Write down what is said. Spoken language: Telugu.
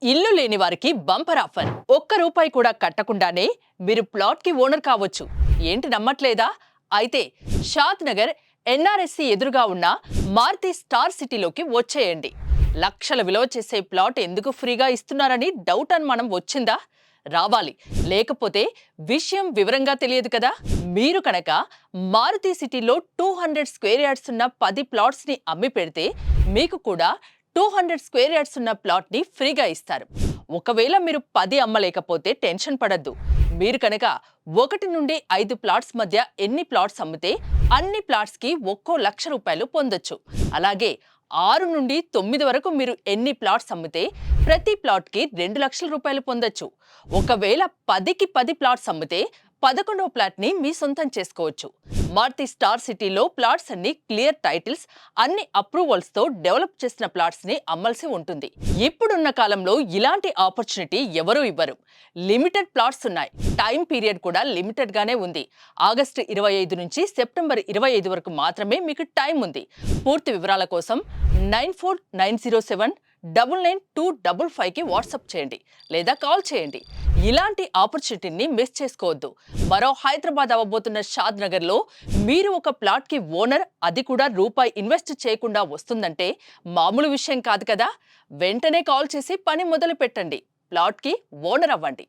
ఇల్లు లేని వారికి బంపర్ ఆఫర్. ఒక్క రూపాయి కూడా కట్టకుండానే మీరు ప్లాట్ కి ఓనర్ కావచ్చు. ఏంటి నమ్మట్లేదా? అయితే షాద్ నగర్ ఎన్ఆర్ఎస్సి ఎదురుగా ఉన్న మారుతి స్టార్ సిటీలోకి వచ్చేయండి. లక్షల విలువ చేసే ప్లాట్ ఎందుకు ఫ్రీగా ఇస్తున్నారని డౌట్ అనుమానం వచ్చిందా? రావాలి. లేకపోతే విషయం వివరంగా తెలియదు కదా. మీరు కనుక మారుతి సిటీలో 200 స్క్వేర్ యార్డ్స్ ఉన్న 10 ప్లాట్స్ ని అమ్మి పెడితే మీకు కూడా 200 స్క్వేర్ యార్డ్స్ ఉన్న ప్లాట్ ని ఫ్రీగా ఇస్తారు. ఒకవేళ మీరు 10 అమ్మలేకపోతే టెన్షన్ పడద్దు. మీరు కనుక 1 నుండి 5 ప్లాట్స్ మధ్య ఎన్ని ప్లాట్స్ అమ్మితే అన్ని ప్లాట్స్ కి ఒక్కో ₹1,00,000 పొందొచ్చు. అలాగే 6 నుండి 9 వరకు మీరు ఎన్ని ప్లాట్స్ అమ్మితే ప్రతి ప్లాట్ కి ₹2,00,000 పొందొచ్చు. ఒకవేళ 10కి 10 ప్లాట్స్ అమ్మితే 11వ ప్లాట్ ని మీ సొంతం చేసుకోవచ్చు. మారుతి స్టార్ సిటీలో ప్లాట్స్ అన్ని క్లియర్ టైటిల్స్, అన్ని అప్రూవల్స్ తో డెవలప్ చేసిన ప్లాట్స్ ని అమ్మాల్సి ఉంటుంది. ఇప్పుడున్న కాలంలో ఇలాంటి ఆపర్చునిటీ ఎవరూ ఇవ్వరు. లిమిటెడ్ ప్లాట్స్ ఉన్నాయి. టైం పీరియడ్ కూడా లిమిటెడ్ గానే ఉంది. ఆగస్టు 25 నుంచి సెప్టెంబర్ 25 వరకు మాత్రమే మీకు టైం ఉంది. పూర్తి వివరాల కోసం 9490799255కి వాట్సాప్ చేయండి లేదా కాల్ చేయండి. ఇలాంటి ఆపర్చునిటీని మిస్ చేసుకోవద్దు. మరో హైదరాబాద్ అవ్వబోతున్న షాద్ నగర్ లో మీరు ఒక ప్లాట్ కి ఓనర్, అది కూడా రూపాయి ఇన్వెస్ట్ చేయకుండా వస్తుందంటే మామూలు విషయం కాదు కదా. వెంటనే కాల్ చేసి పని మొదలు పెట్టండి. ప్లాట్ కి ఓనర్ అవ్వండి.